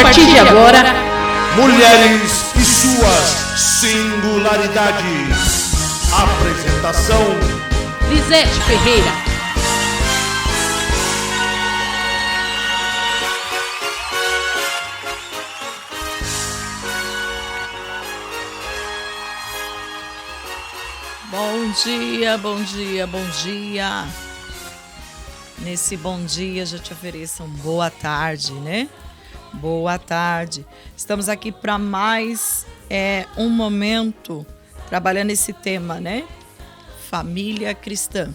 partir de agora, Mulheres e suas singularidades. Apresentação: Lisete Ferreira. Bom dia, bom dia, bom dia. Nesse bom dia já te ofereço uma boa tarde, né? Boa tarde. Estamos aqui para mais um momento trabalhando esse tema, né? Família cristã.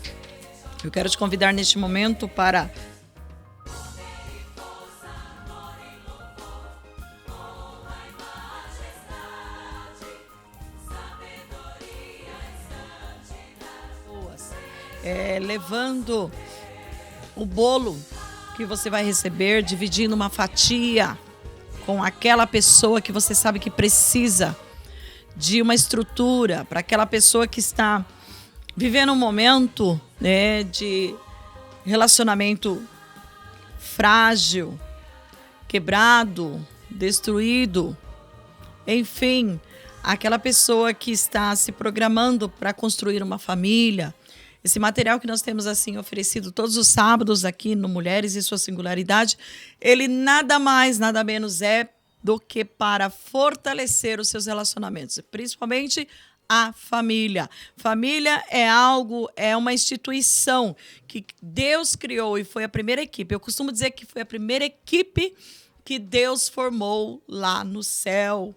Eu quero te convidar neste momento para levando o bolo que você vai receber, dividindo uma fatia com aquela pessoa que você sabe que precisa de uma estrutura, para aquela pessoa que está vivendo um momento, né, de relacionamento frágil, quebrado, destruído, enfim, aquela pessoa que está se programando para construir uma família. Esse material que nós temos assim oferecido todos os sábados aqui no Mulheres e Sua Singularidade, ele nada mais, nada menos é do que para fortalecer os seus relacionamentos, principalmente a família. Família é uma instituição que Deus criou e foi a primeira equipe. Eu costumo dizer que foi a primeira equipe que Deus formou lá no céu.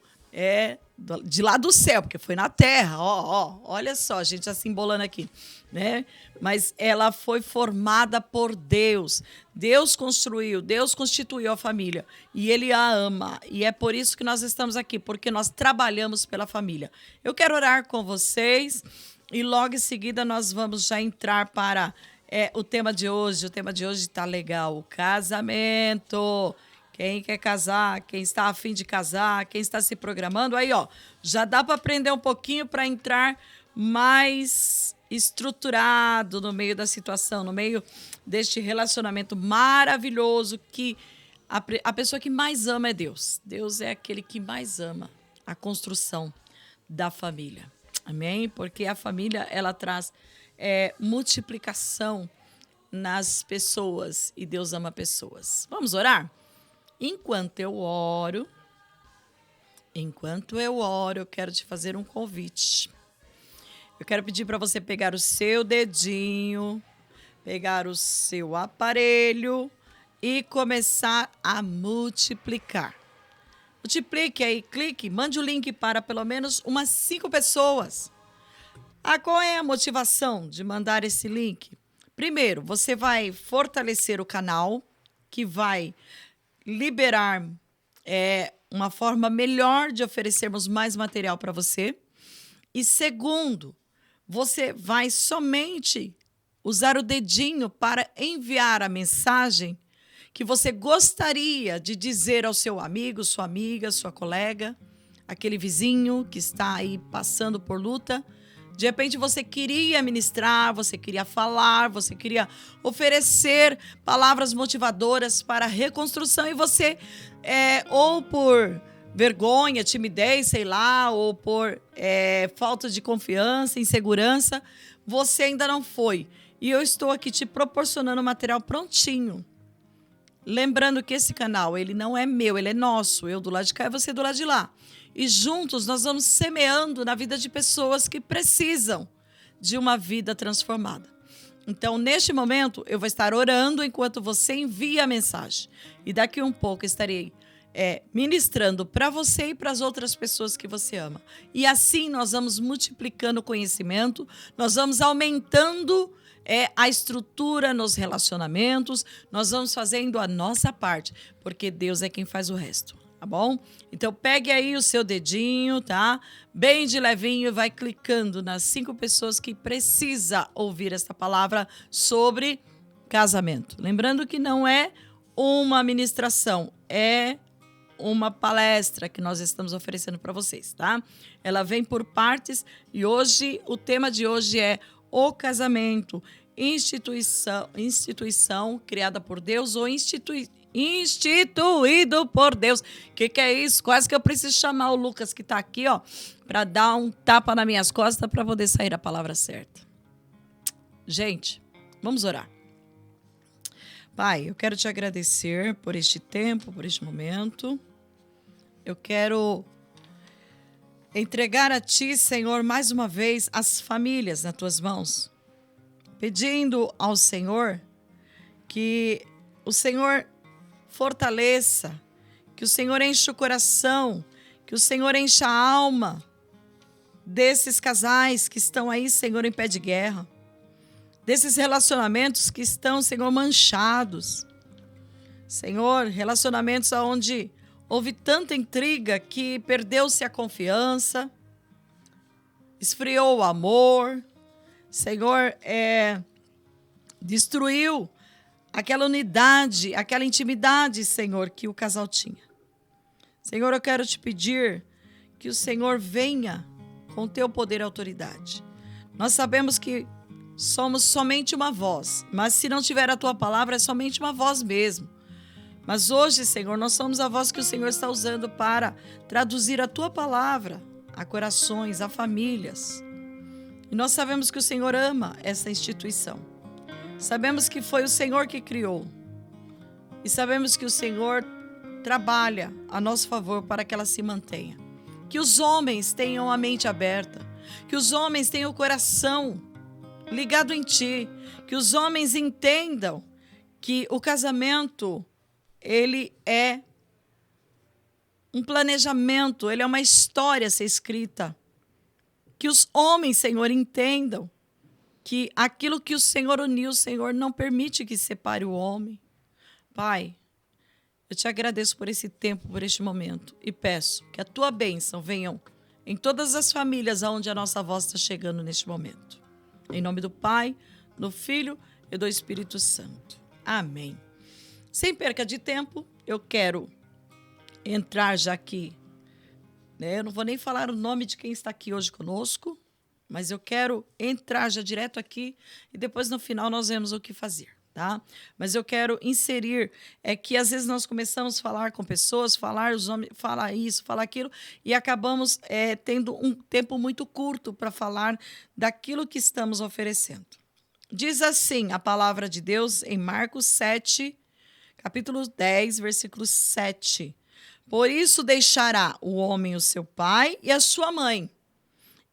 De lá do céu, porque foi na terra, olha só, a gente assim embolando aqui, né? Mas ela foi formada por Deus. Deus construiu, Deus constituiu a família e Ele a ama. E é por isso que nós estamos aqui, porque nós trabalhamos pela família. Eu quero orar com vocês e logo em seguida nós vamos já entrar para o tema de hoje. O tema de hoje está legal, o casamento. Quem quer casar, quem está a fim de casar, quem está se programando, aí, já dá para aprender um pouquinho para entrar mais estruturado no meio da situação, no meio deste relacionamento maravilhoso que a pessoa que mais ama é Deus. Deus é aquele que mais ama a construção da família. Amém? Porque a família, ela traz multiplicação nas pessoas e Deus ama pessoas. Vamos orar? Enquanto eu oro, eu quero te fazer um convite. Eu quero pedir para você pegar o seu dedinho, pegar o seu aparelho e começar a multiplicar. Multiplique aí, clique, mande o link para pelo menos umas 5 pessoas. Qual é a motivação de mandar esse link? Primeiro, você vai fortalecer o canal, que vai liberar uma forma melhor de oferecermos mais material para você. E segundo, você vai somente usar o dedinho para enviar a mensagem que você gostaria de dizer ao seu amigo, sua amiga, sua colega, aquele vizinho que está aí passando por luta. De repente você queria ministrar, você queria falar, você queria oferecer palavras motivadoras para a reconstrução e você, ou por vergonha, timidez, sei lá, ou por falta de confiança, insegurança, você ainda não foi. E eu estou aqui te proporcionando material prontinho. Lembrando que esse canal, ele não é meu, ele é nosso. Eu do lado de cá e você do lado de lá. E juntos nós vamos semeando na vida de pessoas que precisam de uma vida transformada. Então, neste momento, eu vou estar orando enquanto você envia a mensagem. E daqui um pouco estarei ministrando para você e para as outras pessoas que você ama. E assim nós vamos multiplicando o conhecimento, nós vamos aumentando a estrutura nos relacionamentos, nós vamos fazendo a nossa parte, porque Deus é quem faz o resto. Tá bom? Então, pegue aí o seu dedinho, tá? Bem de levinho e vai clicando nas 5 pessoas que precisam ouvir esta palavra sobre casamento. Lembrando que não é uma ministração, é uma palestra que nós estamos oferecendo para vocês, tá? Ela vem por partes e hoje, o tema de hoje é o casamento, instituição criada por Deus ou instituído por Deus. O que é isso? Quase que eu preciso chamar o Lucas que está aqui, ó, para dar um tapa nas minhas costas para poder sair a palavra certa. Gente, vamos orar. Pai, eu quero te agradecer por este tempo, por este momento. Eu quero entregar a Ti, Senhor, mais uma vez, as famílias nas Tuas mãos, pedindo ao Senhor que o Senhor fortaleça, que o Senhor encha o coração, que o Senhor encha a alma desses casais que estão aí, Senhor, em pé de guerra, desses relacionamentos que estão, Senhor, manchados. Senhor, relacionamentos onde houve tanta intriga que perdeu-se a confiança, esfriou o amor, Senhor, destruiu aquela unidade, aquela intimidade, Senhor, que o casal tinha. Senhor, eu quero te pedir que o Senhor venha com o teu poder e autoridade. Nós sabemos que somos somente uma voz, mas se não tiver a tua palavra, é somente uma voz mesmo. Mas hoje, Senhor, nós somos a voz que o Senhor está usando para traduzir a tua palavra a corações, a famílias. E nós sabemos que o Senhor ama essa instituição. Sabemos que foi o Senhor que criou. E sabemos que o Senhor trabalha a nosso favor para que ela se mantenha. Que os homens tenham a mente aberta. Que os homens tenham o coração ligado em Ti. Que os homens entendam que o casamento, ele é um planejamento, ele é uma história a ser escrita. Que os homens, Senhor, entendam que aquilo que o Senhor uniu, o Senhor não permite que separe o homem. Pai, eu te agradeço por esse tempo, por este momento, e peço que a tua bênção venha em todas as famílias onde a nossa voz está chegando neste momento. Em nome do Pai, do Filho e do Espírito Santo. Amém. Sem perca de tempo, eu quero entrar já aqui. Eu não vou nem falar o nome de quem está aqui hoje conosco, mas eu quero entrar já direto aqui e depois no final nós vemos o que fazer, tá? Mas eu quero inserir, que às vezes nós começamos a falar com pessoas, os homens, falar isso, falar aquilo, e acabamos tendo um tempo muito curto para falar daquilo que estamos oferecendo. Diz assim a palavra de Deus em Marcos 7, capítulo 10, versículo 7. Por isso deixará o homem o seu pai e a sua mãe,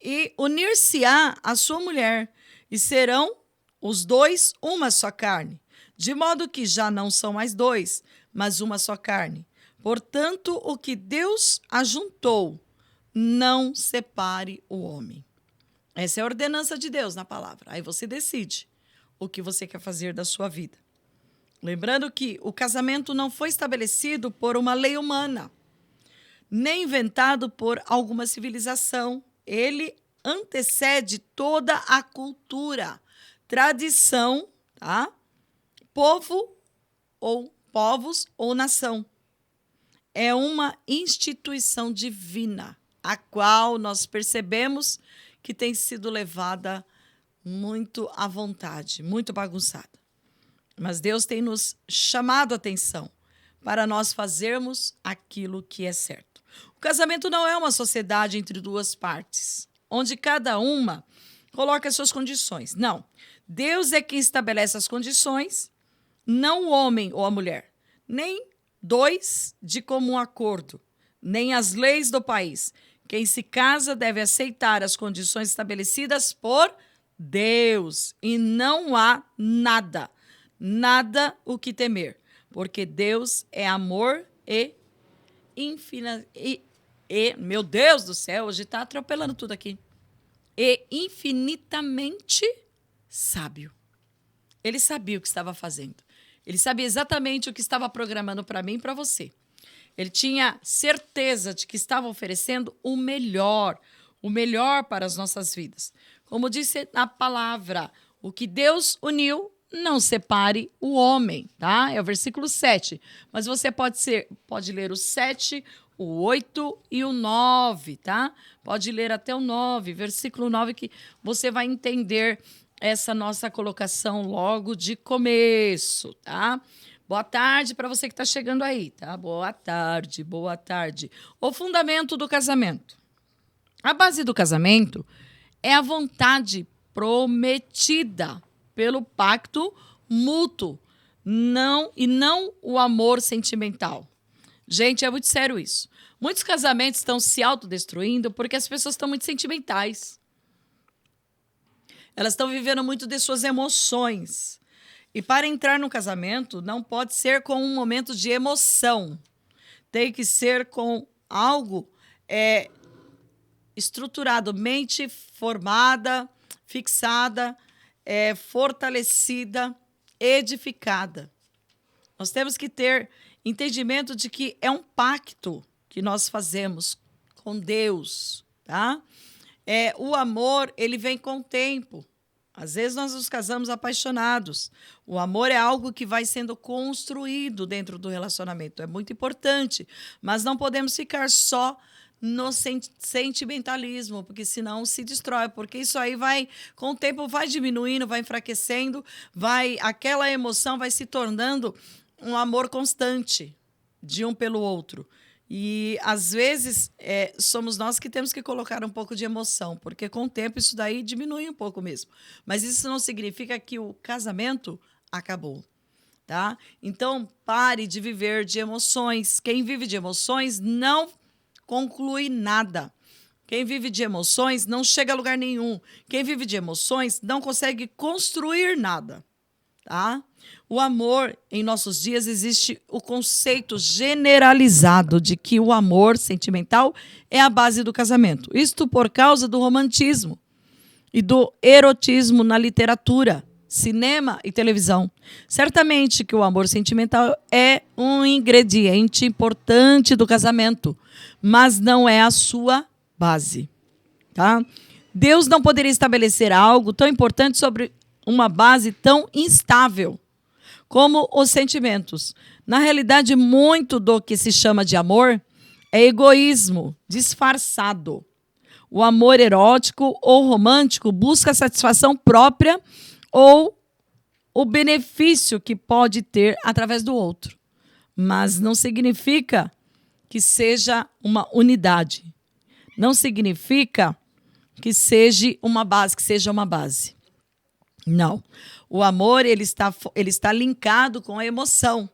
e unir-se-á a sua mulher, e serão os dois uma só carne. De modo que já não são mais dois, mas uma só carne. Portanto, o que Deus ajuntou, não separe o homem. Essa é a ordenança de Deus na palavra. Aí você decide o que você quer fazer da sua vida. Lembrando que o casamento não foi estabelecido por uma lei humana, nem inventado por alguma civilização. Ele antecede toda a cultura, tradição, tá? Povo ou povos ou nação. É uma instituição divina, a qual nós percebemos que tem sido levada muito à vontade, muito bagunçada. Mas Deus tem nos chamado a atenção para nós fazermos aquilo que é certo. O casamento não é uma sociedade entre duas partes, onde cada uma coloca as suas condições. Não. Deus é quem estabelece as condições, não o homem ou a mulher, nem dois de comum acordo, nem as leis do país. Quem se casa deve aceitar as condições estabelecidas por Deus, e não há nada o que temer, porque Deus é amor e meu Deus do céu, hoje está atropelando tudo aqui. E infinitamente sábio. Ele sabia o que estava fazendo. Ele sabia exatamente o que estava programando para mim e para você. Ele tinha certeza de que estava oferecendo o melhor para as nossas vidas. Como disse na palavra, o que Deus uniu, não separe o homem, tá? É o versículo 7. Mas você pode ler o 7, o 8 e o 9, tá? Pode ler até o 9, versículo 9, que você vai entender essa nossa colocação logo de começo, tá? Boa tarde para você que está chegando aí, tá? Boa tarde, boa tarde. O fundamento do casamento. A base do casamento é a vontade prometida pelo pacto mútuo, não o amor sentimental. Gente, é muito sério isso. Muitos casamentos estão se autodestruindo porque as pessoas estão muito sentimentais. Elas estão vivendo muito de suas emoções. E para entrar no casamento, não pode ser com um momento de emoção. Tem que ser com algo estruturado, mente formada, fixada, fortalecida, edificada. Nós temos que ter entendimento de que é um pacto que nós fazemos com Deus, tá? O amor, ele vem com o tempo. Às vezes nós nos casamos apaixonados. O amor é algo que vai sendo construído dentro do relacionamento. É muito importante, mas não podemos ficar só no sentimentalismo, porque senão se destrói, porque isso aí vai, com o tempo, vai diminuindo, vai enfraquecendo, aquela emoção vai se tornando um amor constante de um pelo outro. E, às vezes, somos nós que temos que colocar um pouco de emoção, porque, com o tempo, isso daí diminui um pouco mesmo. Mas isso não significa que o casamento acabou, tá? Então, pare de viver de emoções. Quem vive de emoções não conclui nada. Quem vive de emoções não chega a lugar nenhum. Quem vive de emoções não consegue construir nada, tá? O amor, em nossos dias, existe o conceito generalizado de que o amor sentimental é a base do casamento. Isto por causa do romantismo e do erotismo na literatura, cinema e televisão. Certamente que o amor sentimental é um ingrediente importante do casamento, mas não é a sua base, tá? Deus não poderia estabelecer algo tão importante sobre uma base tão instável como os sentimentos. Na realidade, muito do que se chama de amor é egoísmo disfarçado. O amor erótico ou romântico busca a satisfação própria ou o benefício que pode ter através do outro. Mas não significa que seja uma unidade. Não significa que seja uma base. Não. O amor, ele está linkado com a emoção.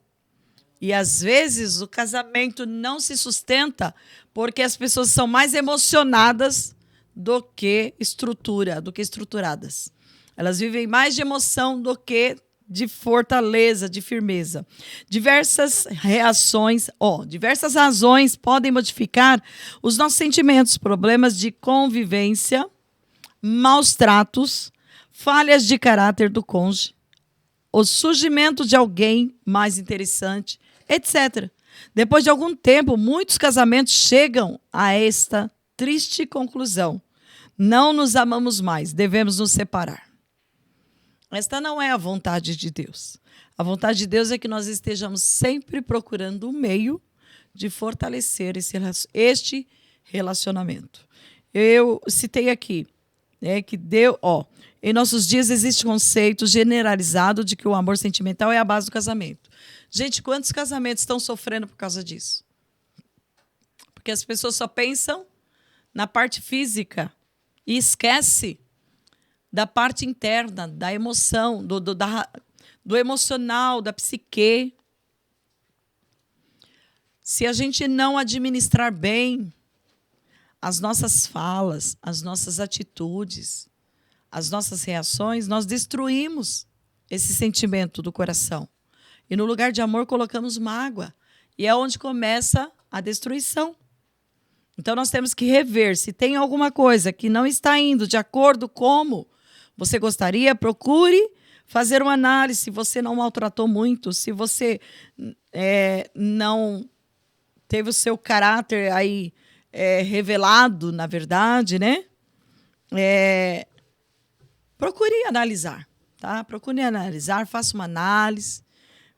E, às vezes, o casamento não se sustenta porque as pessoas são mais emocionadas do que estruturadas. Elas vivem mais de emoção do que de fortaleza, de firmeza. Diversas razões podem modificar os nossos sentimentos, problemas de convivência, maus tratos, falhas de caráter do cônjuge, o surgimento de alguém mais interessante, etc. Depois de algum tempo, muitos casamentos chegam a esta triste conclusão: não nos amamos mais, devemos nos separar. Esta não é a vontade de Deus. A vontade de Deus é que nós estejamos sempre procurando um meio de fortalecer este relacionamento. Eu citei aqui, que em nossos dias existe um conceito generalizado de que o amor sentimental é a base do casamento. Gente, quantos casamentos estão sofrendo por causa disso? Porque as pessoas só pensam na parte física e esquece da parte interna, da emoção, do emocional, da psique. Se a gente não administrar bem as nossas falas, as nossas atitudes, as nossas reações, nós destruímos esse sentimento do coração. E no lugar de amor colocamos mágoa. E é onde começa a destruição. Então nós temos que rever. Se tem alguma coisa que não está indo de acordo como você gostaria, procure fazer uma análise. Se você não maltratou muito, se você não teve o seu caráter aí revelado, na verdade, né? Procure analisar, tá? Procure analisar, faça uma análise,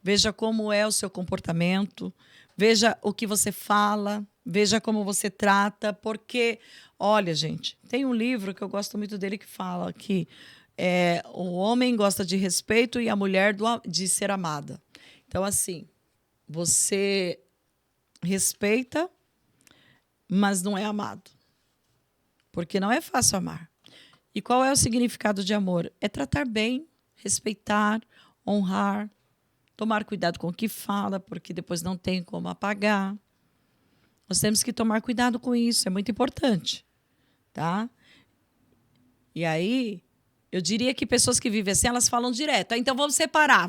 veja como é o seu comportamento, veja o que você fala, veja como você trata, porque, olha, gente, tem um livro que eu gosto muito dele que fala que o homem gosta de respeito e a mulher de ser amada. Então, assim, você respeita, mas não é amado. Porque não é fácil amar. E qual é o significado de amor? É tratar bem, respeitar, honrar, tomar cuidado com o que fala, porque depois não tem como apagar. Nós temos que tomar cuidado com isso, é muito importante. Tá? E aí, eu diria que pessoas que vivem assim, elas falam direto. Então, vamos separar.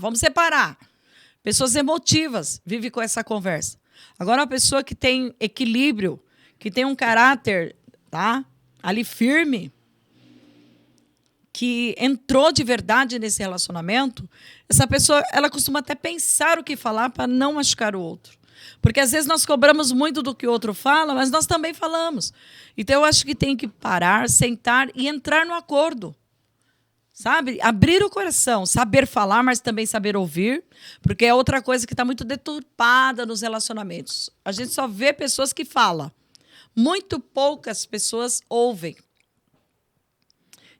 Pessoas emotivas vivem com essa conversa. Agora, uma pessoa que tem equilíbrio, que tem um caráter, tá, ali firme, que entrou de verdade nesse relacionamento, essa pessoa, ela costuma até pensar o que falar para não machucar o outro. Porque às vezes nós cobramos muito do que o outro fala, mas nós também falamos. Então eu acho que tem que parar, sentar e entrar no acordo. Sabe? Abrir o coração, saber falar, mas também saber ouvir, porque é outra coisa que está muito deturpada nos relacionamentos. A gente só vê pessoas que falam. Muito poucas pessoas ouvem.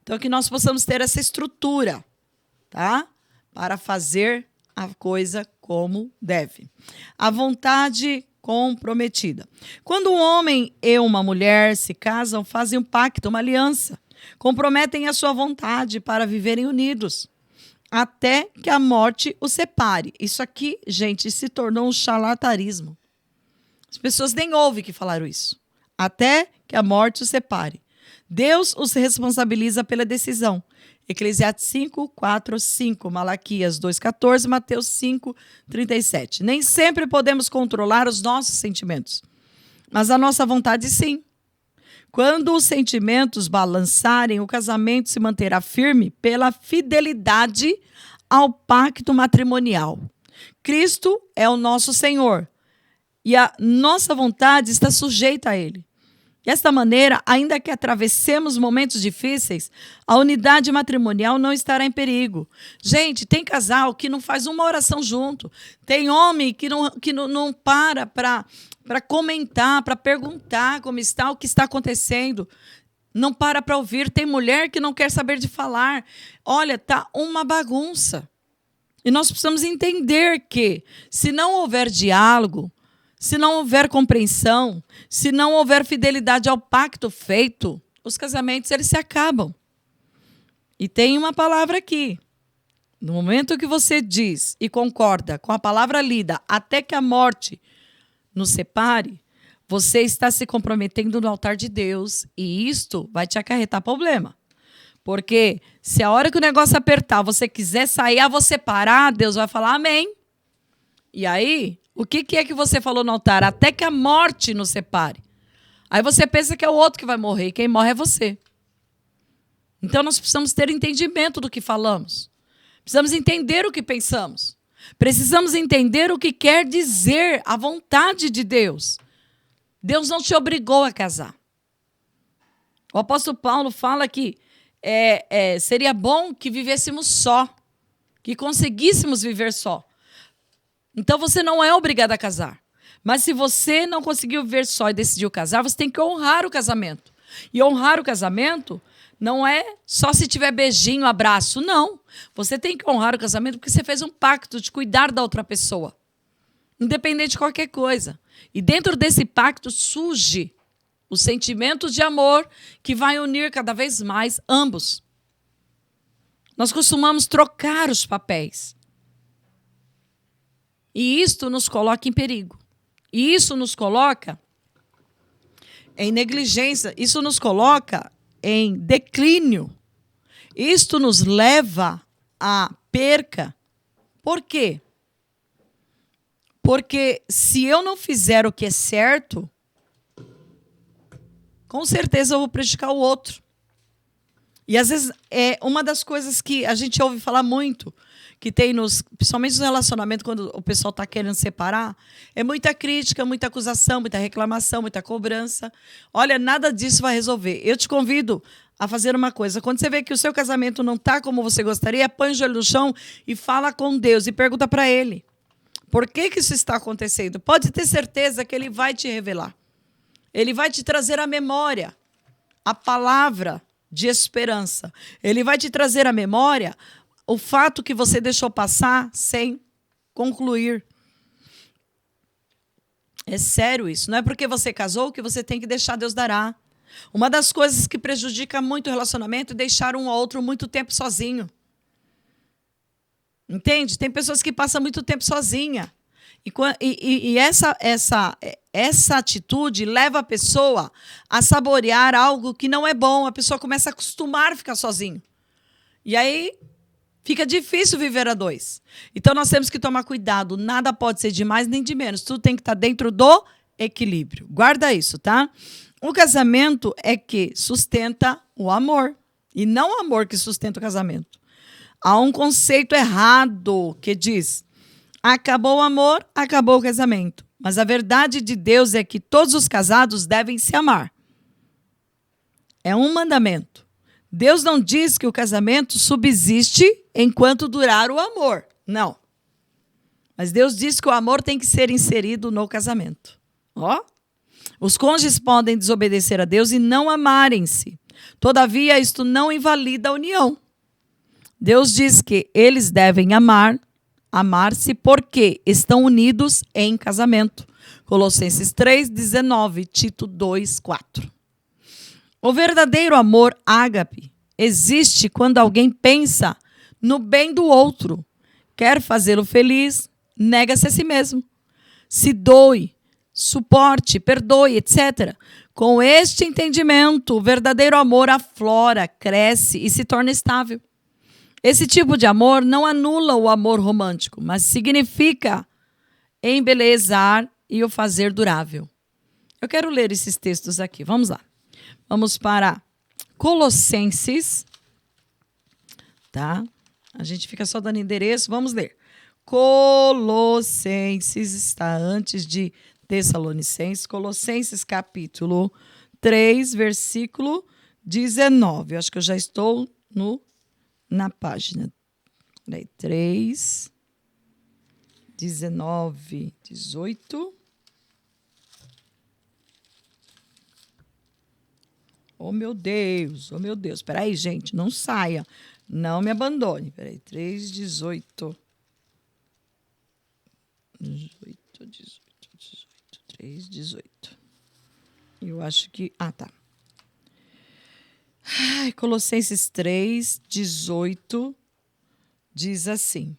Então, que nós possamos ter essa estrutura, tá? Para fazer a coisa como deve. A vontade comprometida. Quando um homem e uma mulher se casam, fazem um pacto, uma aliança. Comprometem a sua vontade para viverem unidos, até que a morte os separe. Isso aqui, gente, se tornou um charlatanismo. As pessoas nem ouvem que falaram isso. Até que a morte os separe. Deus os responsabiliza pela decisão. Eclesiastes 5, 4, 5, Malaquias 2, 14, Mateus 5, 37. Nem sempre podemos controlar os nossos sentimentos, mas a nossa vontade sim. Quando os sentimentos balançarem, o casamento se manterá firme pela fidelidade ao pacto matrimonial. Cristo é o nosso Senhor e a nossa vontade está sujeita a Ele. Desta maneira, ainda que atravessemos momentos difíceis, a unidade matrimonial não estará em perigo. Gente, tem casal que não faz uma oração junto. Tem homem que não para comentar, para perguntar como está, o que está acontecendo. Não para ouvir. Tem mulher que não quer saber de falar. Olha, tá uma bagunça. E nós precisamos entender que, se não houver diálogo, se não houver compreensão, se não houver fidelidade ao pacto feito, os casamentos eles se acabam. E tem uma palavra aqui. No momento que você diz e concorda com a palavra lida, até que a morte nos separe, você está se comprometendo no altar de Deus e isto vai te acarretar problema. Porque se a hora que o negócio apertar, você quiser sair, vou separar, Deus vai falar amém. E aí, o que é que você falou no altar? Até que a morte nos separe. Aí você pensa que é o outro que vai morrer e quem morre é você. Então nós precisamos ter entendimento do que falamos. Precisamos entender o que pensamos. Precisamos entender o que quer dizer a vontade de Deus. Deus não te obrigou a casar. O apóstolo Paulo fala que seria bom que vivêssemos só, que conseguíssemos viver só. Então você não é obrigado a casar. Mas se você não conseguiu viver só e decidiu casar, você tem que honrar o casamento. E honrar o casamento não é só se tiver beijinho, abraço. Não. Você tem que honrar o casamento porque você fez um pacto de cuidar da outra pessoa. Independente de qualquer coisa. E dentro desse pacto surge o sentimento de amor que vai unir cada vez mais ambos. Nós costumamos trocar os papéis. E isto nos coloca em perigo. E isso nos coloca em negligência. Isso nos coloca em declínio. Isto nos leva à perca. Por quê? Porque se eu não fizer o que é certo, com certeza eu vou prejudicar o outro. E às vezes é uma das coisas que a gente ouve falar muito, que tem principalmente nos relacionamentos, quando o pessoal está querendo separar, é muita crítica, muita acusação, muita reclamação, muita cobrança. Olha, nada disso vai resolver. Eu te convido a fazer uma coisa. Quando você vê que o seu casamento não está como você gostaria, põe o joelho no chão e fala com Deus e pergunta para Ele. Por que isso está acontecendo? Pode ter certeza que Ele vai te revelar. Ele vai te trazer à memória a palavra de esperança. Ele vai te trazer à memória o fato que você deixou passar sem concluir. É sério isso. Não é porque você casou que você tem que deixar Deus dará. Uma das coisas que prejudica muito o relacionamento é deixar um ou outro muito tempo sozinho. Entende? Tem pessoas que passam muito tempo sozinha. E essa atitude leva a pessoa a saborear algo que não é bom. A pessoa começa a acostumar a ficar sozinho. E aí fica difícil viver a dois. Então nós temos que tomar cuidado. Nada pode ser de mais nem de menos. Tudo tem que estar dentro do equilíbrio. Guarda isso, tá? O casamento é que sustenta o amor. E não o amor que sustenta o casamento. Há um conceito errado que diz: acabou o amor, acabou o casamento. Mas a verdade de Deus é que todos os casados devem se amar. É um mandamento. Deus não diz que o casamento subsiste enquanto durar o amor. Não. Mas Deus diz que o amor tem que ser inserido no casamento. Ó. Os cônjuges podem desobedecer a Deus e não amarem-se. Todavia, isto não invalida a união. Deus diz que eles devem amar-se porque estão unidos em casamento. Colossenses 3:19, Tito 2:4. O verdadeiro amor ágape existe quando alguém pensa no bem do outro, quer fazê-lo feliz, nega-se a si mesmo, se doe, suporte, perdoe, etc. Com este entendimento, o verdadeiro amor aflora, cresce e se torna estável. Esse tipo de amor não anula o amor romântico, mas significa embelezar e o fazer durável. Eu quero ler esses textos aqui. Vamos lá. Vamos para Colossenses. Tá? A gente fica só dando endereço. Vamos ler. Colossenses está antes de Tessalonicenses. Colossenses capítulo 3, versículo 19. Eu acho que eu já estou na página. 3, 19, 18. Oh, meu Deus, oh, meu Deus. Espera aí, gente, não saia. Não me abandone. Espera aí, 3, 18. 3, 18. Eu acho que... Ah, tá. Colossenses 3, 18, diz assim: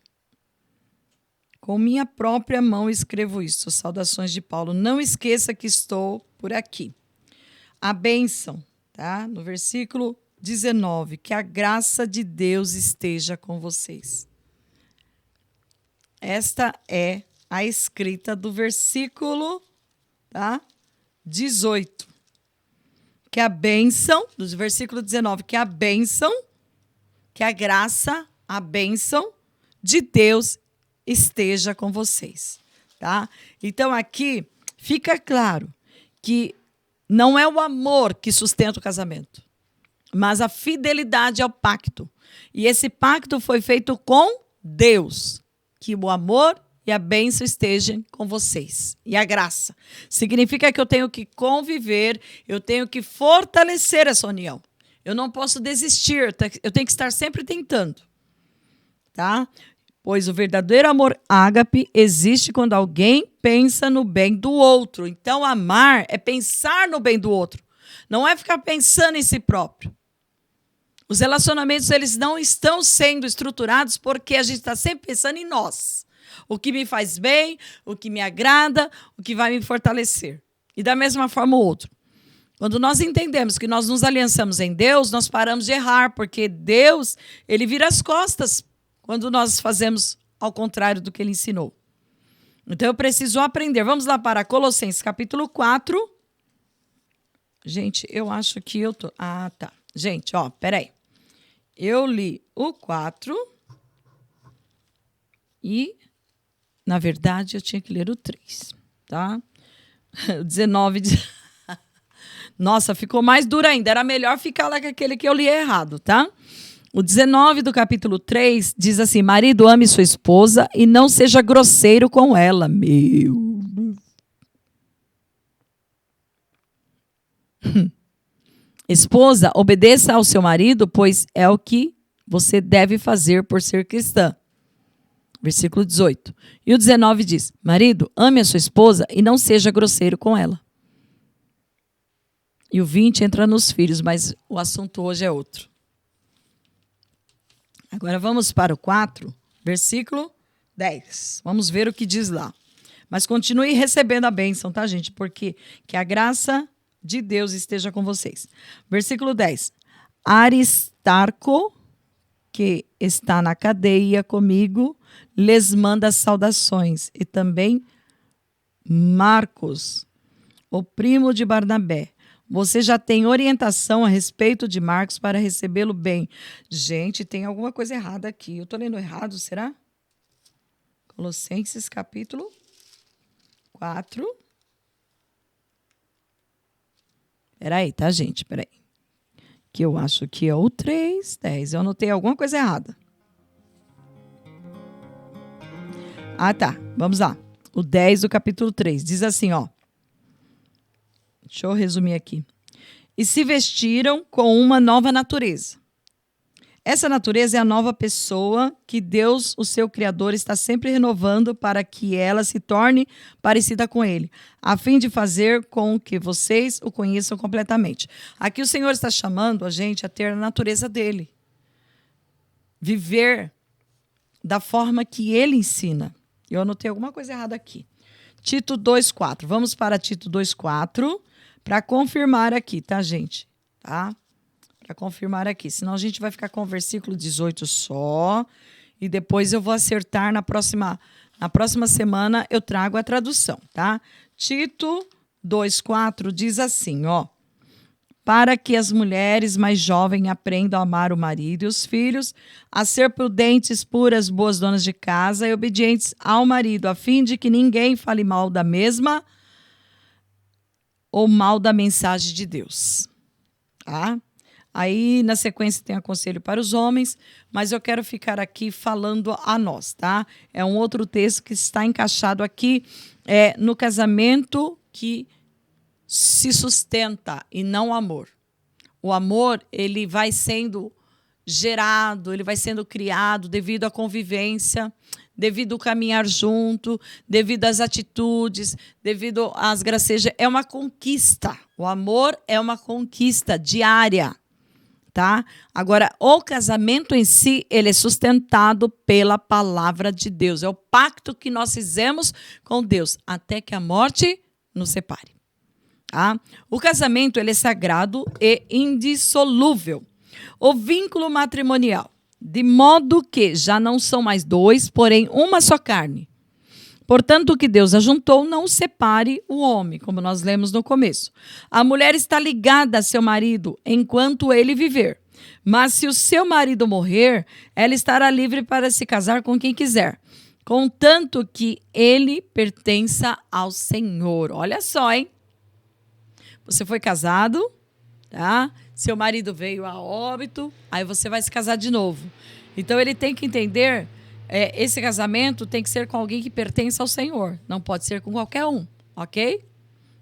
com minha própria mão escrevo isto, saudações de Paulo. Não esqueça que estou por aqui. A bênção, tá? No versículo 19, que a graça de Deus esteja com vocês. Esta é a escrita do versículo, tá? 18. Que a bênção, do versículo 19, que a bênção, que a graça, a bênção de Deus esteja com vocês, tá? Então aqui fica claro que não é o amor que sustenta o casamento, mas a fidelidade ao pacto. E esse pacto foi feito com Deus, que o amor e a bênção estejam com vocês. E a graça. Significa que eu tenho que conviver, eu tenho que fortalecer essa união. Eu não posso desistir, eu tenho que estar sempre tentando. Tá? Pois o verdadeiro amor ágape existe quando alguém pensa no bem do outro. Então, amar é pensar no bem do outro. Não é ficar pensando em si próprio. Os relacionamentos, eles não estão sendo estruturados porque a gente está sempre pensando em nós. O que me faz bem, o que me agrada, o que vai me fortalecer. E da mesma forma o outro. Quando nós entendemos que nós nos aliançamos em Deus, nós paramos de errar, porque Deus, ele vira as costas quando nós fazemos ao contrário do que ele ensinou. Então eu preciso aprender. Vamos lá para Colossenses capítulo 4. Gente, eu acho que eu tô... Ah, tá. Gente, ó, peraí. Eu li o 4 e... Na verdade, eu tinha que ler o 3, tá? O 19... Nossa, ficou mais duro ainda. Era melhor ficar lá com aquele que eu li errado, tá? O 19 do capítulo 3 diz assim: marido, ame sua esposa e não seja grosseiro com ela. Meu Deus. Esposa, obedeça ao seu marido, pois é o que você deve fazer por ser cristã. Versículo 18. E o 19 diz: marido, ame a sua esposa e não seja grosseiro com ela. E o 20 entra nos filhos, mas o assunto hoje é outro. Agora vamos para o 4, versículo 10. Vamos ver o que diz lá. Mas continue recebendo a bênção, tá, gente? Porque que a graça de Deus esteja com vocês. Versículo 10. Aristarco, que está na cadeia comigo, lhes manda saudações. E também Marcos, o primo de Barnabé. Você já tem orientação a respeito de Marcos para recebê-lo bem. Gente, tem alguma coisa errada aqui. Eu estou lendo errado, será? Colossenses capítulo 4. Peraí, tá, gente? Peraí. Que eu acho que é o 3, 10. Eu anotei alguma coisa errada. Ah, tá. Vamos lá. O 10 do capítulo 3. Diz assim, ó. Deixa eu resumir aqui. E se vestiram com uma nova natureza. Essa natureza é a nova pessoa que Deus, o seu Criador, está sempre renovando para que ela se torne parecida com Ele, a fim de fazer com que vocês o conheçam completamente. Aqui o Senhor está chamando a gente a ter a natureza dEle. Viver da forma que Ele ensina. Eu anotei alguma coisa errada aqui. Tito 2,4. Vamos para Tito 2,4 para confirmar aqui, tá, gente? Tá? Para confirmar aqui. Senão a gente vai ficar com o versículo 18 só. E depois eu vou acertar na próxima semana eu trago a tradução, tá? Tito 2,4 diz assim, ó. Para que as mulheres mais jovens aprendam a amar o marido e os filhos, a ser prudentes, puras, boas donas de casa e obedientes ao marido, a fim de que ninguém fale mal da mesma ou mal da mensagem de Deus. Tá? Aí, na sequência, tem aconselho para os homens, mas eu quero ficar aqui falando a nós, tá? É um outro texto que está encaixado aqui no casamento que se sustenta e não o amor. O amor, ele vai sendo gerado, ele vai sendo criado devido à convivência, devido ao caminhar junto, devido às atitudes, devido às gracejas. É uma conquista. O amor é uma conquista diária. Tá? Agora, o casamento em si, ele é sustentado pela palavra de Deus. É o pacto que nós fizemos com Deus, até que a morte nos separe. Tá? O casamento, ele é sagrado e indissolúvel. O vínculo matrimonial, de modo que já não são mais dois, porém uma só carne. Portanto, o que Deus ajuntou, não separe o homem, como nós lemos no começo. A mulher está ligada a seu marido enquanto ele viver. Mas se o seu marido morrer, ela estará livre para se casar com quem quiser, contanto que ele pertença ao Senhor. Olha só, hein? Você foi casado, tá? Seu marido veio a óbito, aí você vai se casar de novo. Então, ele tem que entender... esse casamento tem que ser com alguém que pertence ao Senhor. Não pode ser com qualquer um, ok?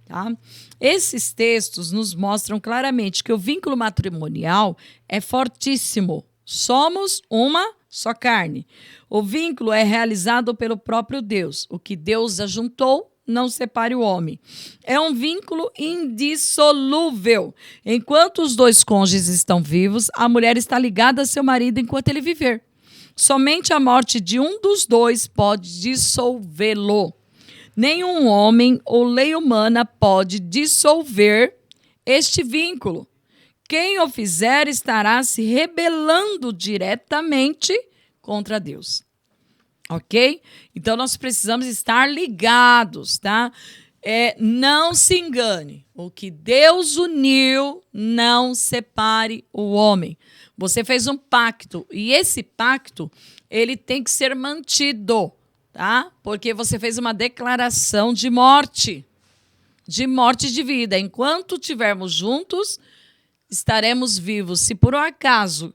Tá? Esses textos nos mostram claramente que o vínculo matrimonial é fortíssimo. Somos uma só carne. O vínculo é realizado pelo próprio Deus. O que Deus ajuntou, não separe o homem. É um vínculo indissolúvel. Enquanto os dois cônjuges estão vivos, a mulher está ligada a seu marido enquanto ele viver. Somente a morte de um dos dois pode dissolvê-lo. Nenhum homem ou lei humana pode dissolver este vínculo. Quem o fizer estará se rebelando diretamente contra Deus. Ok? Então, nós precisamos estar ligados, tá? Não se engane. O que Deus uniu, não separe o homem. Você fez um pacto e esse pacto, ele tem que ser mantido, tá? Porque você fez uma declaração de morte e de vida. Enquanto estivermos juntos, estaremos vivos. Se por um acaso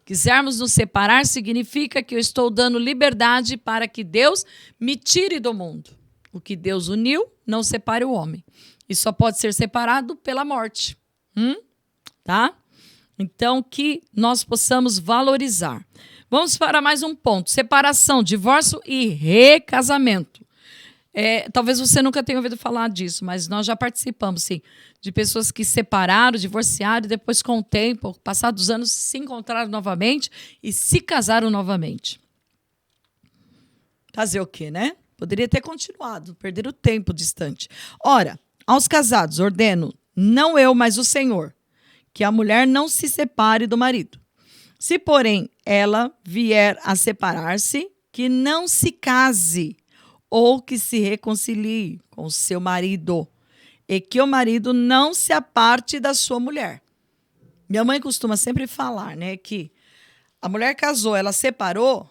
quisermos nos separar, significa que eu estou dando liberdade para que Deus me tire do mundo. O que Deus uniu, não separe o homem. E só pode ser separado pela morte. Tá? Então, que nós possamos valorizar. Vamos para mais um ponto. Separação, divórcio e recasamento. Talvez você nunca tenha ouvido falar disso, mas nós já participamos, sim, de pessoas que separaram, divorciaram e depois, com o tempo, passados os anos, se encontraram novamente e se casaram novamente. Fazer o quê, né? Poderia ter continuado, perder o tempo distante. Ora, aos casados ordeno, não eu, mas o Senhor, que a mulher não se separe do marido. Se, porém, ela vier a separar-se, que não se case ou que se reconcilie com o seu marido, e que o marido não se aparte da sua mulher. Minha mãe costuma sempre falar, né, que a mulher casou, ela separou,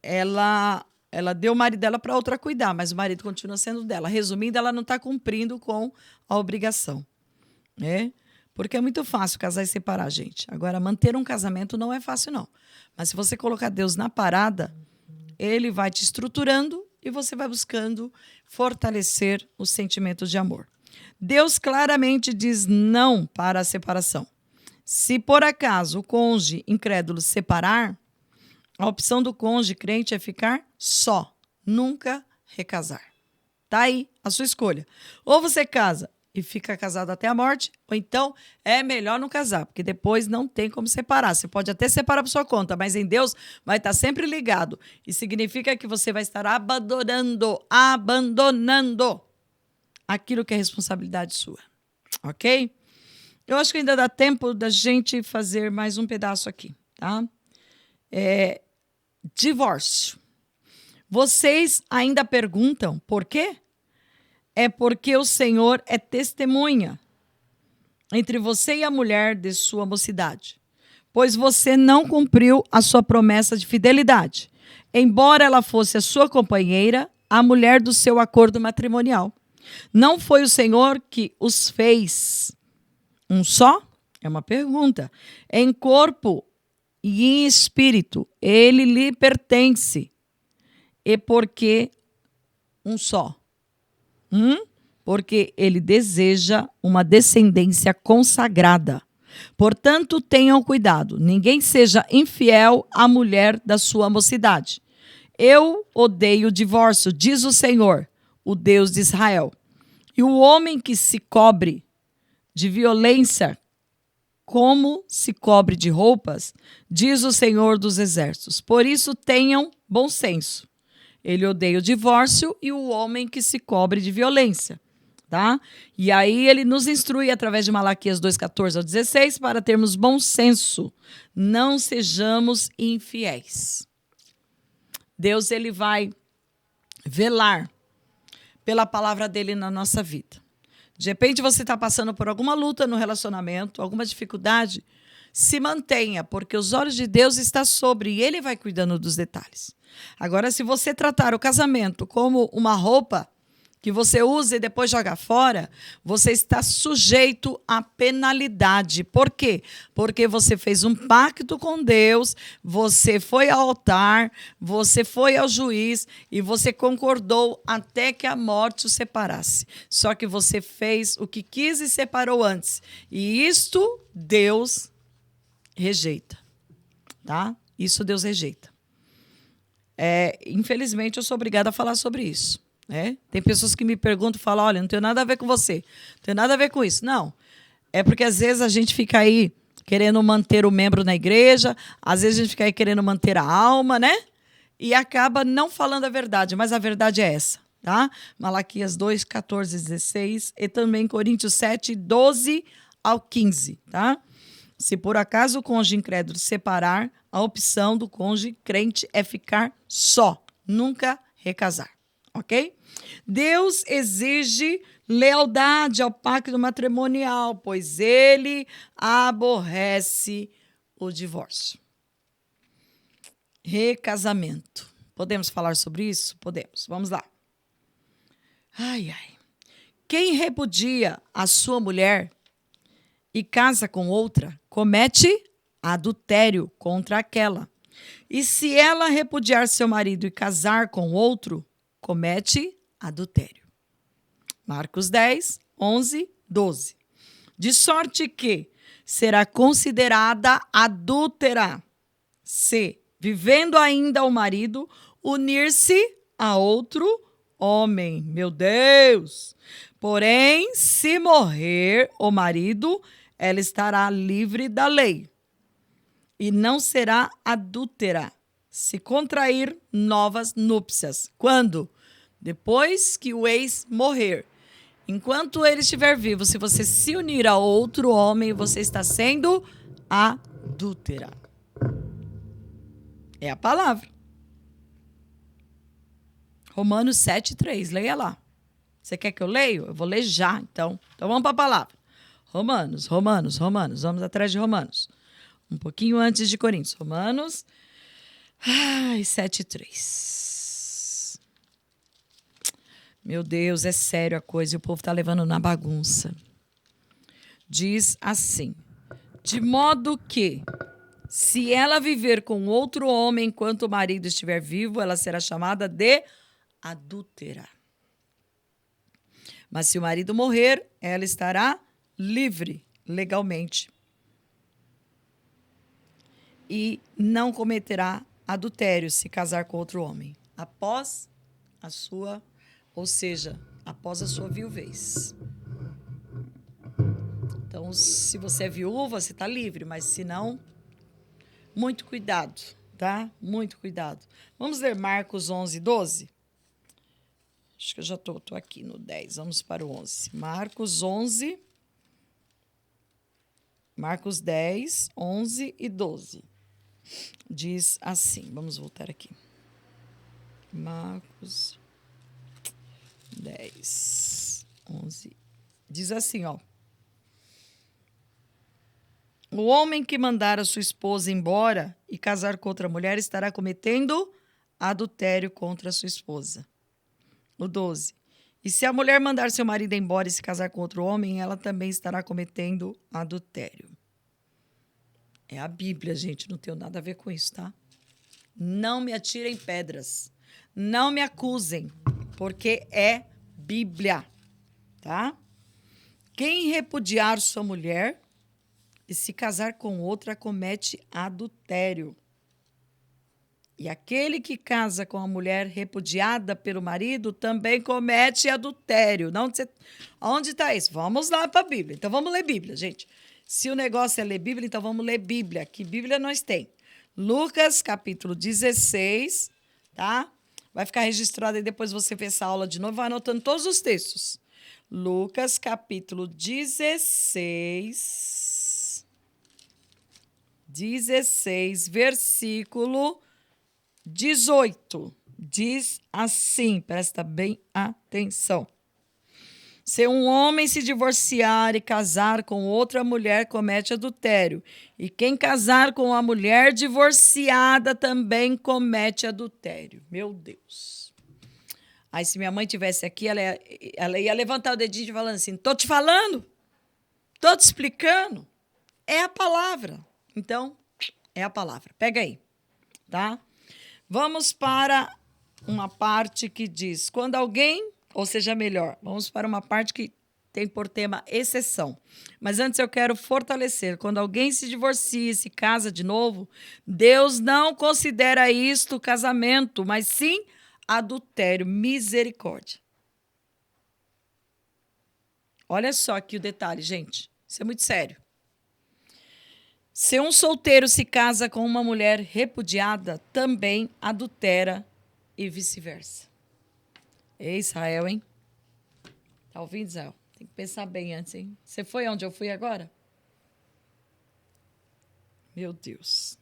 ela deu o marido dela para outra cuidar, mas o marido continua sendo dela. Resumindo, ela não está cumprindo com a obrigação, né? Porque é muito fácil casar e separar, gente. Agora, manter um casamento não é fácil, não. Mas se você colocar Deus na parada, Ele vai te estruturando e você vai buscando fortalecer os sentimentos de amor. Deus claramente diz não para a separação. Se por acaso o cônjuge incrédulo separar, a opção do cônjuge crente é ficar só, nunca recasar. Tá aí a sua escolha. Ou você casa e fica casado até a morte, ou então é melhor não casar, porque depois não tem como separar. Você pode até separar por sua conta, mas em Deus vai estar sempre ligado. E significa que você vai estar abandonando aquilo que é responsabilidade sua. Ok? Eu acho que ainda dá tempo da gente fazer mais um pedaço aqui, tá? Divórcio. Vocês ainda perguntam por quê? É porque o Senhor é testemunha entre você e a mulher de sua mocidade, pois você não cumpriu a sua promessa de fidelidade, embora ela fosse a sua companheira, a mulher do seu acordo matrimonial. Não foi o Senhor que os fez um só? É uma pergunta. Em corpo e em espírito, ele lhe pertence. E por que um só? Porque ele deseja uma descendência consagrada. Portanto, tenham cuidado, ninguém seja infiel à mulher da sua mocidade. Eu odeio o divórcio, diz o Senhor, o Deus de Israel. E o homem que se cobre de violência, como se cobre de roupas, diz o Senhor dos Exércitos. Por isso, tenham bom senso. Ele odeia o divórcio e o homem que se cobre de violência. Tá? E aí ele nos instrui através de Malaquias 2:14-16 para termos bom senso. Não sejamos infiéis. Deus ele vai velar pela palavra dele na nossa vida. De repente você está passando por alguma luta no relacionamento, alguma dificuldade, se mantenha, porque os olhos de Deus estão sobre e ele vai cuidando dos detalhes. Agora, se você tratar o casamento como uma roupa que você usa e depois joga fora, você está sujeito à penalidade. Por quê? Porque você fez um pacto com Deus, você foi ao altar, você foi ao juiz e você concordou até que a morte o separasse. Só que você fez o que quis e separou antes. E isto Deus rejeita. Tá? Isso Deus rejeita. Infelizmente, eu sou obrigada a falar sobre isso. Tem pessoas que me perguntam e falam, olha, não tem nada a ver com você, não tem nada a ver com isso. Não, é porque às vezes a gente fica aí querendo manter o membro na igreja, às vezes a gente fica aí querendo manter a alma, né? E acaba não falando a verdade, mas a verdade é essa, tá? Malaquias 2:14-16 e também Coríntios 7:12-15, tá? Se por acaso o cônjuge incrédulo separar, a opção do cônjuge crente é ficar só, nunca recasar, ok? Deus exige lealdade ao pacto matrimonial, pois ele aborrece o divórcio. Recasamento. Podemos falar sobre isso? Podemos. Vamos lá. Quem repudia a sua mulher e casa com outra, comete adultério contra aquela. E se ela repudiar seu marido e casar com outro, comete adultério. Marcos 10:11-12. De sorte que será considerada adúltera se, vivendo ainda o marido, unir-se a outro homem. Meu Deus! Porém, se morrer o marido, ela estará livre da lei e não será adúltera se contrair novas núpcias. Quando? Depois que o ex morrer. Enquanto ele estiver vivo, se você se unir a outro homem, você está sendo adúltera. É a palavra. Romanos 7:3, leia lá. Você quer que eu leio? Eu vou ler já, então. Então vamos para a palavra. Romanos. Vamos atrás de Romanos. Um pouquinho antes de Coríntios. Romanos 7:3. Meu Deus, é sério a coisa. E o povo está levando na bagunça. Diz assim: de modo que, se ela viver com outro homem enquanto o marido estiver vivo, ela será chamada de adúltera. Mas se o marido morrer, ela estará livre legalmente e não cometerá adultério se casar com outro homem após a sua viuvez. Então, se você é viúva, você está livre, mas se não, muito cuidado, tá? Muito cuidado. Vamos ler Marcos 11:12? Acho que eu já estou aqui no 10, vamos para o 11. Marcos 10, 11 e 12. Diz assim, vamos voltar aqui. Marcos 10, 11. Diz assim, ó. O homem que mandar a sua esposa embora e casar com outra mulher estará cometendo adultério contra a sua esposa. O 12. E se a mulher mandar seu marido embora e se casar com outro homem, ela também estará cometendo adultério. É a Bíblia, gente, não tenho nada a ver com isso, tá? Não me atirem pedras. Não me acusem, porque é Bíblia, tá? Quem repudiar sua mulher e se casar com outra comete adultério. E aquele que casa com a mulher repudiada pelo marido também comete adultério. Onde está isso? Vamos lá para a Bíblia. Então, vamos ler Bíblia, gente. Se o negócio é ler Bíblia, então vamos ler Bíblia. Que Bíblia nós tem? Lucas, capítulo 16, tá? Vai ficar registrado aí, depois você vê essa aula de novo, vai anotando todos os textos. Lucas, capítulo 16, versículo 18, diz assim, presta bem atenção. Se um homem se divorciar e casar com outra mulher, comete adultério. E quem casar com a mulher divorciada também comete adultério. Meu Deus. Aí se minha mãe estivesse aqui, ela ia levantar o dedinho falando assim, tô te falando, tô te explicando. É a palavra. Então, é a palavra. Pega aí, tá? Vamos para uma parte que diz, quando alguém, ou seja, melhor, vamos para uma parte que tem por tema exceção. Mas antes eu quero fortalecer, quando alguém se divorcia e se casa de novo, Deus não considera isto casamento, mas sim adultério, misericórdia. Olha só aqui o detalhe, gente, isso é muito sério. Se um solteiro se casa com uma mulher repudiada, também adultera e vice-versa. Ei, Israel, hein? Tá ouvindo, Israel? Tem que pensar bem antes, hein? Você foi onde eu fui agora? Meu Deus.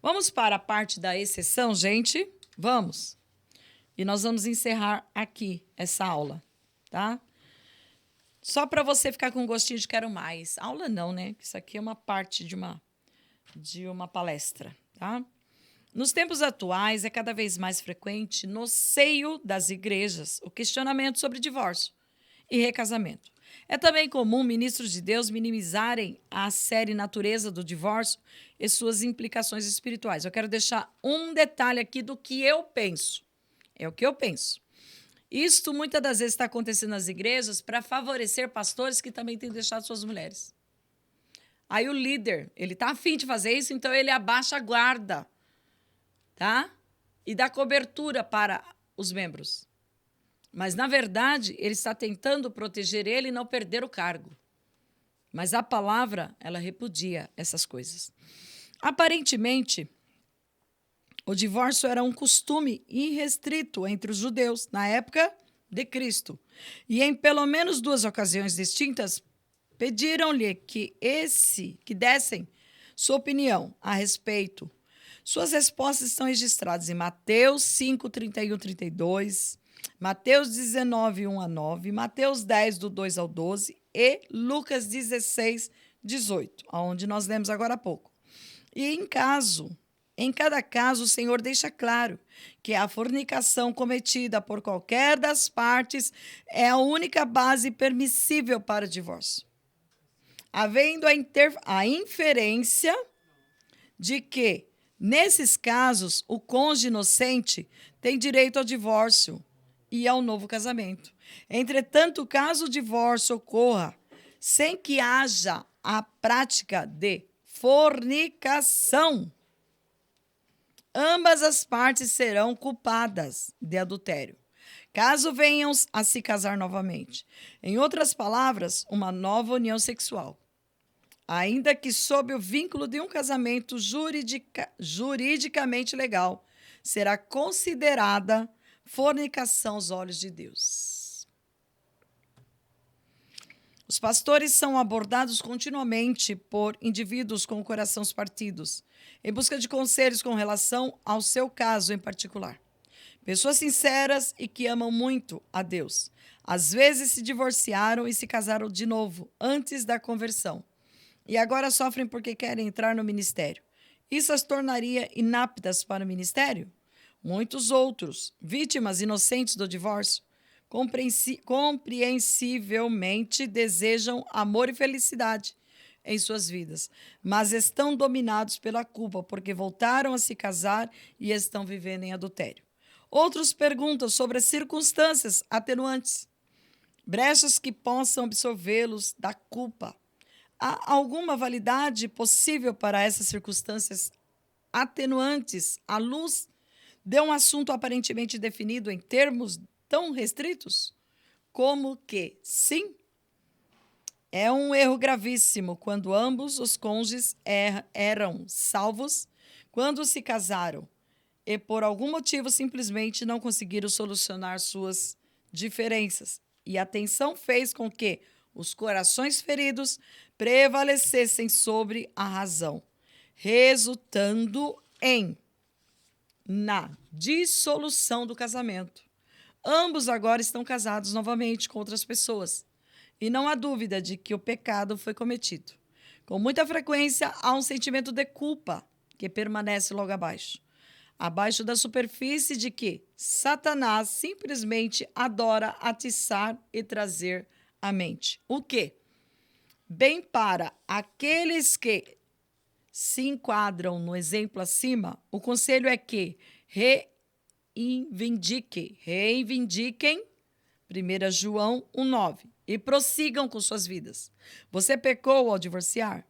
Vamos para a parte da exceção, gente? Vamos. E nós vamos encerrar aqui essa aula, tá? Só para você ficar com gostinho de quero mais. Aula não, né? Isso aqui é uma parte de uma palestra, tá? Nos tempos atuais, é cada vez mais frequente, no seio das igrejas, o questionamento sobre divórcio e recasamento. É também comum ministros de Deus minimizarem a séria natureza do divórcio e suas implicações espirituais. Eu quero deixar um detalhe aqui do que eu penso. É o que eu penso. Isto muitas das vezes está acontecendo nas igrejas para favorecer pastores que também têm deixado suas mulheres. Aí o líder, ele está afim de fazer isso, então ele abaixa a guarda tá? E dá cobertura para os membros. Mas, na verdade, ele está tentando proteger ele e não perder o cargo. Mas a palavra, ela repudia essas coisas. Aparentemente, o divórcio era um costume irrestrito entre os judeus na época de Cristo. E em pelo menos 2 ocasiões distintas, pediram-lhe que dessem sua opinião a respeito. Suas respostas estão registradas em Mateus 5, 31, 32, Mateus 19, 1 a 9, Mateus 10, do 2 ao 12 e Lucas 16, 18, onde nós lemos agora há pouco. E em cada caso, o Senhor deixa claro que a fornicação cometida por qualquer das partes é a única base permissível para o divórcio. Havendo a inferência de que, nesses casos, o cônjuge inocente tem direito ao divórcio e ao novo casamento. Entretanto, caso o divórcio ocorra sem que haja a prática de fornicação, ambas as partes serão culpadas de adultério, caso venham a se casar novamente. Em outras palavras, uma nova união sexual. Ainda que sob o vínculo de um casamento juridicamente legal, será considerada fornicação aos olhos de Deus. Os pastores são abordados continuamente por indivíduos com corações partidos, em busca de conselhos com relação ao seu caso em particular. Pessoas sinceras e que amam muito a Deus. Às vezes se divorciaram e se casaram de novo, antes da conversão. E agora sofrem porque querem entrar no ministério. Isso as tornaria inaptas para o ministério? Muitos outros, vítimas inocentes do divórcio, compreensivelmente desejam amor e felicidade em suas vidas, mas estão dominados pela culpa porque voltaram a se casar e estão vivendo em adultério. Outros perguntam sobre as circunstâncias atenuantes, brechas que possam absolvê-los da culpa. Há alguma validade possível para essas circunstâncias atenuantes à luz de um assunto aparentemente definido em termos tão restritos? Como que sim? É um erro gravíssimo quando ambos os cônjuges eram salvos quando se casaram e, por algum motivo, simplesmente não conseguiram solucionar suas diferenças. E a tensão fez com que os corações feridos prevalecessem sobre a razão, resultando na dissolução do casamento. Ambos agora estão casados novamente com outras pessoas. E não há dúvida de que o pecado foi cometido. Com muita frequência, há um sentimento de culpa que permanece logo abaixo da superfície de que Satanás simplesmente adora atiçar e trazer à mente. O quê? Bem, para aqueles que se enquadram no exemplo acima, o conselho é que reivindiquem 1 João 1,9 e prossigam com suas vidas. Você pecou ao divorciar?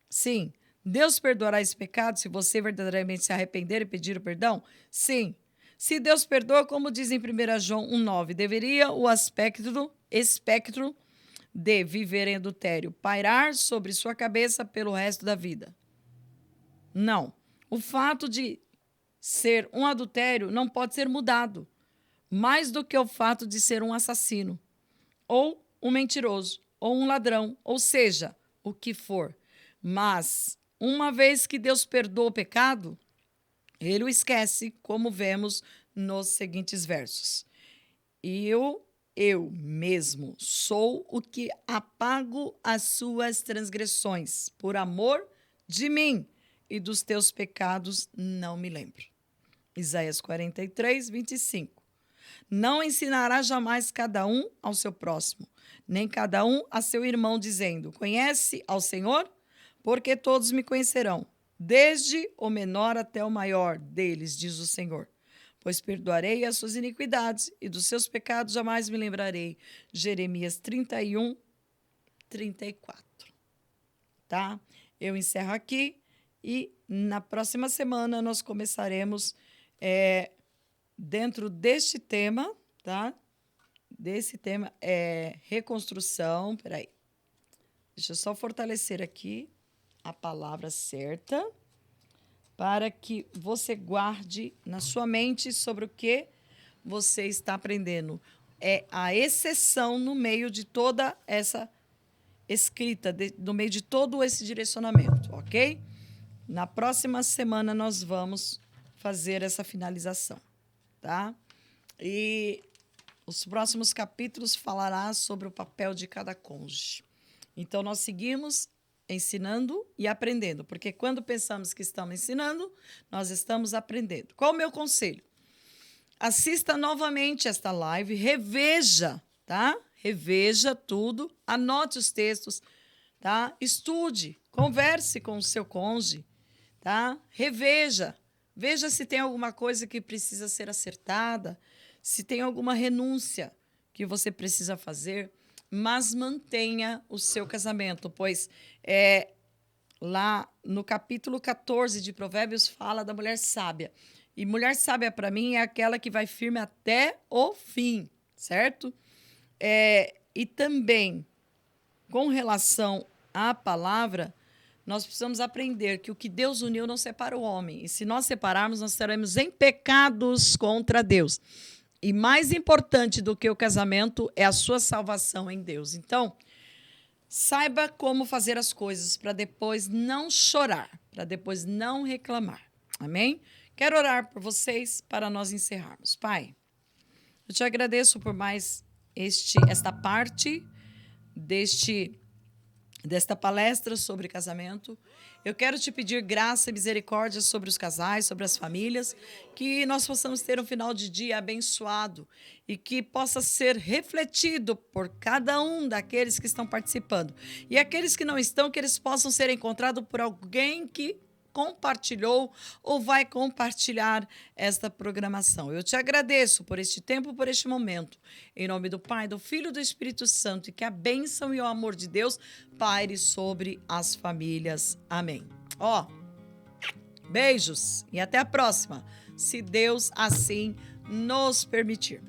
Sim. Deus perdoará esse pecado se você verdadeiramente se arrepender e pedir o perdão? Sim. Se Deus perdoa, como diz em 1 João 1,9, deveria o espectro de viver em adultério pairar sobre sua cabeça pelo resto da vida? Não. O fato de ser um adultério não pode ser mudado, mais do que o fato de ser um assassino, ou um mentiroso, ou um ladrão, ou seja, o que for. Mas, uma vez que Deus perdoa o pecado, ele o esquece, como vemos nos seguintes versos. Eu mesmo sou o que apago as suas transgressões, por amor de mim, e dos teus pecados não me lembro. Isaías 43, 25. Não ensinará jamais cada um ao seu próximo, nem cada um a seu irmão, dizendo: conhece ao Senhor? Porque todos me conhecerão, desde o menor até o maior deles, diz o Senhor. Pois perdoarei as suas iniquidades e dos seus pecados jamais me lembrarei. Jeremias 31, 34. Tá? Eu encerro aqui e na próxima semana nós começaremos dentro deste tema, tá? Desse tema é reconstrução. Peraí. Deixa eu só fortalecer aqui a palavra certa para que você guarde na sua mente sobre o que você está aprendendo. É a exceção no meio de toda essa escrita, no meio de todo esse direcionamento, ok? Na próxima semana nós vamos fazer essa finalização, tá? E os próximos capítulos falará sobre o papel de cada cônjuge. Então, nós seguimos ensinando e aprendendo, porque quando pensamos que estamos ensinando, nós estamos aprendendo. Qual o meu conselho? Assista novamente esta live, reveja, tá? Reveja tudo, anote os textos, tá? Estude, converse com o seu cônjuge, tá? Reveja, veja se tem alguma coisa que precisa ser acertada, se tem alguma renúncia que você precisa fazer, mas mantenha o seu casamento, pois lá no capítulo 14 de Provérbios fala da mulher sábia. E mulher sábia, para mim, é aquela que vai firme até o fim, certo? E também, com relação à palavra, nós precisamos aprender que o que Deus uniu não separa o homem. E se nós separarmos, nós estaremos em pecados contra Deus. E mais importante do que o casamento é a sua salvação em Deus. Então, saiba como fazer as coisas para depois não chorar, para depois não reclamar. Amém? Quero orar por vocês para nós encerrarmos. Pai, eu te agradeço por mais esta parte desta palestra sobre casamento. Eu quero te pedir graça e misericórdia sobre os casais, sobre as famílias, que nós possamos ter um final de dia abençoado e que possa ser refletido por cada um daqueles que estão participando. E aqueles que não estão, que eles possam ser encontrados por alguém que compartilhou ou vai compartilhar esta programação. Eu te agradeço por este tempo, por este momento. Em nome do Pai, do Filho e do Espírito Santo, e que a bênção e o amor de Deus paire sobre as famílias. Amém. Beijos e até a próxima, se Deus assim nos permitir.